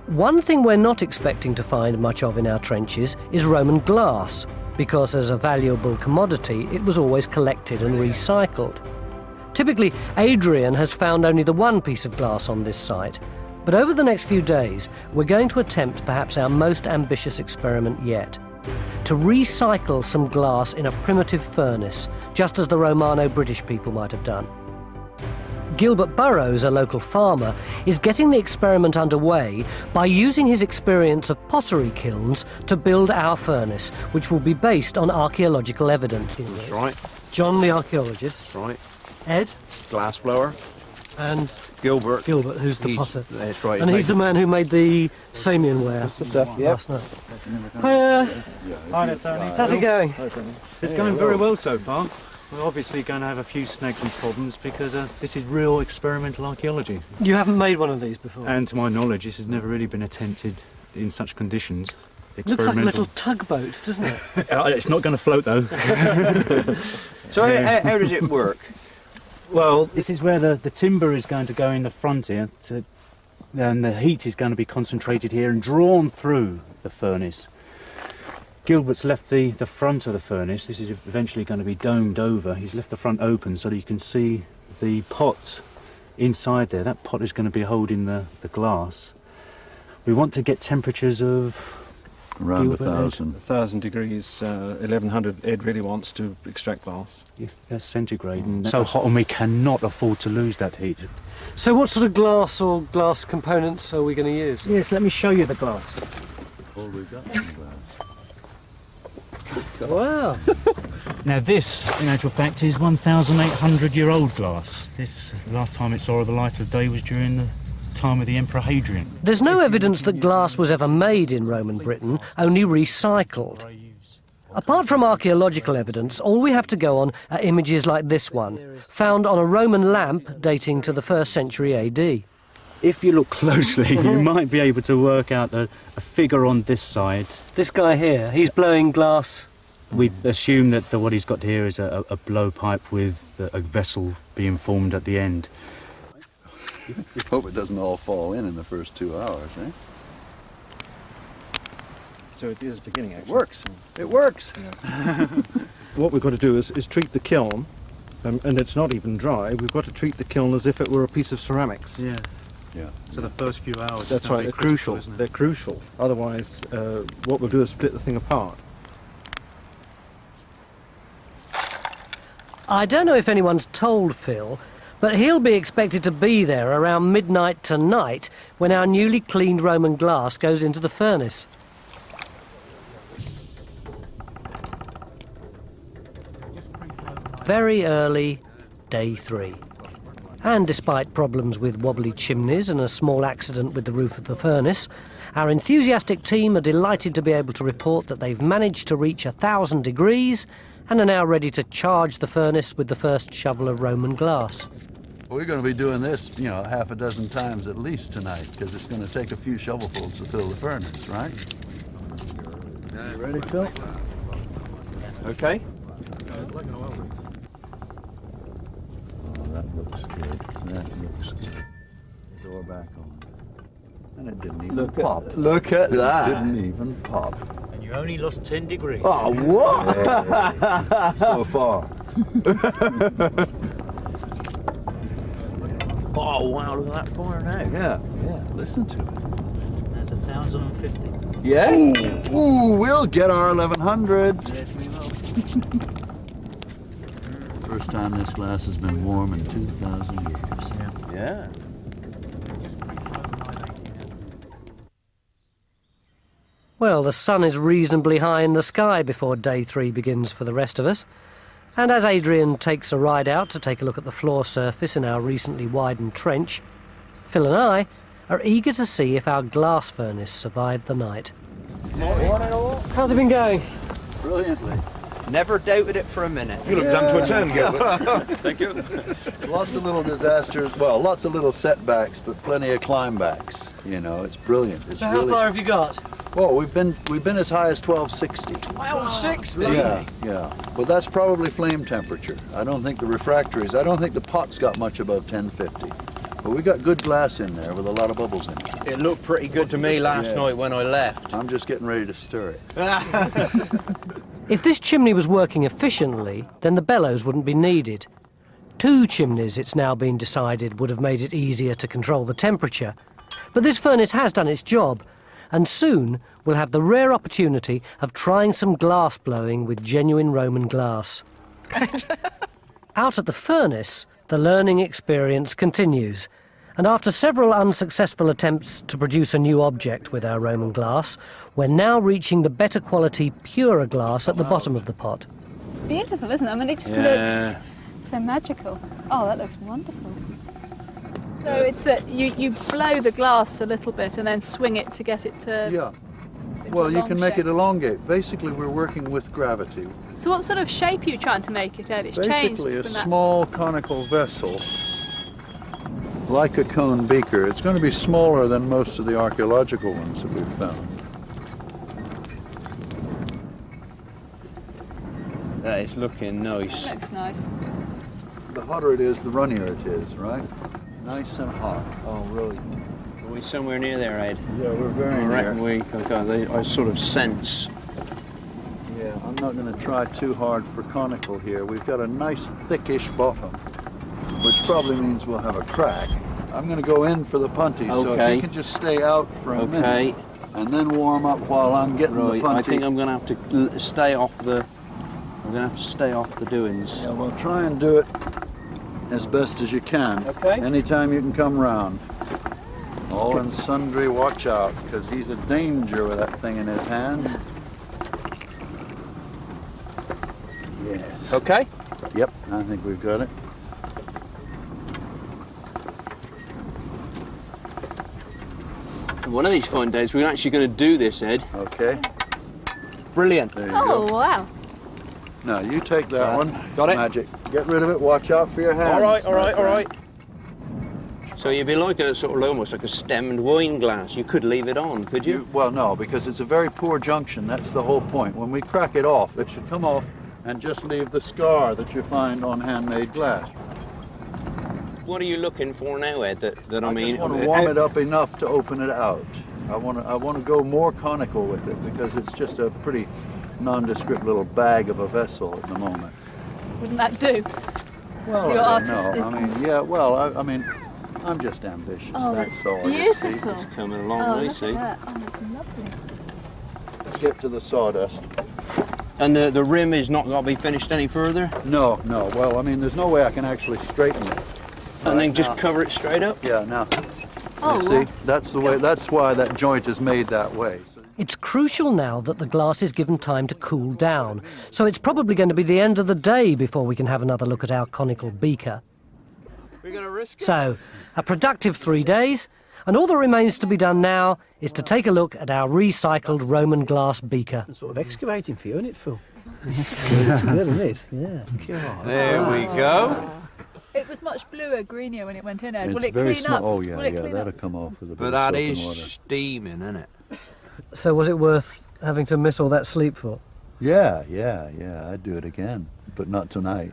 One thing we're not expecting to find much of in our trenches is Roman glass, because as a valuable commodity, it was always collected and recycled. Typically, Adrian has found only the one piece of glass on this site, but over the next few days, we're going to attempt perhaps our most ambitious experiment yet: to recycle some glass in a primitive furnace, just as the Romano-British people might have done. Gilbert Burrows, a local farmer, is getting the experiment underway by using his experience of pottery kilns to build our furnace, which will be based on archaeological evidence. That's right. John, the archaeologist. That's right. Ed. Glassblower. And Gilbert. Gilbert, who's the potter. That's right. And he's the man who made the Samian ware last night. Hiya. Hi there, Tony. How's it going? It's going very well so far. We're obviously going to have a few snags and problems because this is real experimental archaeology. You haven't made one of these before? And to my knowledge, this has never really been attempted in such conditions. Looks like little tugboats, doesn't it? It's not going to float though. So how does it work? Well, this is where the timber is going to go in the front here, and the heat is going to be concentrated here and drawn through the furnace. Gilbert's left the front of the furnace. This is eventually going to be domed over. He's left the front open so that you can see the pot inside there. That pot is going to be holding the glass. We want to get temperatures of around Gilbert, 1,000 degrees, 1100. Ed really wants to extract glass. Yes, that's centigrade, and so hot, and we cannot afford to lose that heat. So what sort of glass or glass components are we going to use? Yes, let me show you the glass. All we've got is glass. Wow. Now this, in actual fact, is 1,800-year-old glass. This, last time it saw the light of day was during the time of the Emperor Hadrian. There's no evidence that glass was ever made in Roman Britain, only recycled. Apart from archaeological evidence, all we have to go on are images like this one, found on a Roman lamp dating to the 1st century AD. If you look closely, you might be able to work out a figure on this side. This guy here, he's blowing glass. We assume that what he's got here is a blowpipe with a vessel being formed at the end. We hope it doesn't all fall in the first 2 hours, eh? So it is beginning, actually. It works. It works. Yeah. What we've got to do is treat the kiln, and it's not even dry. We've got to treat the kiln as if it were a piece of ceramics. Yeah. Yeah. So the first few hours. That's right. They're crucial. They're crucial. Otherwise, what we'll do is split the thing apart. I don't know if anyone's told Phil, but he'll be expected to be there around midnight tonight when our newly cleaned Roman glass goes into the furnace. Very early, day 3. And despite problems with wobbly chimneys and a small accident with the roof of the furnace, our enthusiastic team are delighted to be able to report that they've managed to reach 1,000 degrees and are now ready to charge the furnace with the first shovel of Roman glass. We're going to be doing this, half a dozen times at least tonight, because it's going to take a few shovelfuls to fill the furnace, right? You ready, Phil? Okay. That looks good. That looks good. Door back on. And it didn't even pop. Look at that. It didn't even pop. And you only lost 10 degrees. Oh, what? Hey, so far. Oh, wow, look at that fire now. Yeah, listen to it. That's 1,050. Yeah? Ooh, we'll get our 1,100. Yes, we will. First time this glass has been warm in 2,000 years. Yeah. Well, the sun is reasonably high in the sky before day 3 begins for the rest of us. And as Adrian takes a ride out to take a look at the floor surface in our recently widened trench, Phil and I are eager to see if our glass furnace survived the night. How's it been going? Brilliantly. Never doubted it for a minute. You look done to a turn, Gilbert. Thank you. Lots of little disasters, well, lots of little setbacks, but plenty of climbacks. It's brilliant. It's So really... how far have you got? Well, we've been as high as 1260. 1260? Yeah. But that's probably flame temperature. I don't think the refractories, I don't think the pot's got much above 1050. But we got good glass in there with a lot of bubbles in it. It looked pretty good to me last night when I left. I'm just getting ready to stir it. If this chimney was working efficiently, then the bellows wouldn't be needed. 2 chimneys, it's now been decided, would have made it easier to control the temperature. But this furnace has done its job, and soon we'll have the rare opportunity of trying some glass blowing with genuine Roman glass. Out at the furnace, the learning experience continues, and after several unsuccessful attempts to produce a new object with our Roman glass, we're now reaching the better quality, purer glass at the bottom of the pot. It's beautiful, isn't it? I mean, it just looks so magical. Oh, that looks wonderful. So it's that you blow the glass a little bit and then swing it to get it to... Yeah. Well, you can make it elongate. Basically, we're working with gravity. So what sort of shape are you trying to make it, Ed? It's Basically, changed a from that. small conical vessel, like a cone beaker. It's going to be smaller than most of the archaeological ones that we've found. That is looking nice. Looks nice. The hotter it is, the runnier it is, right? Nice and hot. Oh, really? Are we somewhere near there, Ed? Yeah, we're very I reckon near. I sort of sense. Yeah, I'm not going to try too hard for conical here. We've got a nice thickish bottom, which probably means we'll have a crack. I'm going to go in for the punty, so if you can just stay out for a minute and then warm up while I'm getting the punty. I think I'm going to have to stay off the. I'm going to have to stay off the doings. Yeah, well, try and do it as best as you can. Okay. Anytime you can come round. All and sundry, watch out, because he's a danger with that thing in his hands. Yes. Okay. Yep, I think we've got it. One of these fine days, we're actually going to do this, Ed. Okay. Brilliant. There you Oh, go. wow. Now, you take that one. Got it. Magic. Get rid of it. Watch out for your hands. All right, all my right, all friend. right. So you'd be like a sort of almost like a stemmed wine glass. You could leave it on, could you? Well, no, because it's a very poor junction. That's the whole point. When we crack it off, it should come off and just leave the scar that you find on handmade glass. What are you looking for now, Ed? That I I mean, just want to warm it up enough to open it out. I want to go more conical with it because it's just a pretty nondescript little bag of a vessel at the moment. Wouldn't that do? Well, Your I don't artistic- know. I mean, yeah. Well, I mean, I'm just ambitious. Oh, that's that's all. You see. beautiful. It's coming along Oh, look nicely. at that. Oh, that's lovely. Let's get to the sawdust. And the rim is not going to be finished any further? No, no. Well, I mean, there's no way I can actually straighten it. And then just now. cover it straight up? Yeah. Now, Oh, you wow. see, that's the way. That's why that joint is made that way. So, It's crucial now that the glass is given time to cool down, so it's probably going to be the end of the day before we can have another look at our conical beaker. We're going to risk it. So, a productive 3 days, and all that remains to be done now is to take a look at our recycled Roman glass beaker. Sort of excavating for you, isn't it, Phil? It's good, isn't it? Yeah. There we go. It was much bluer, greenier when it went in, Ed. Will it's it very clean small. up? Oh yeah, Will it yeah. clean That'll up? come off with a bit But of that soap is and water. steaming, isn't it? So was it worth having to miss all that sleep for? Yeah, yeah, yeah. I'd do it again, but not tonight.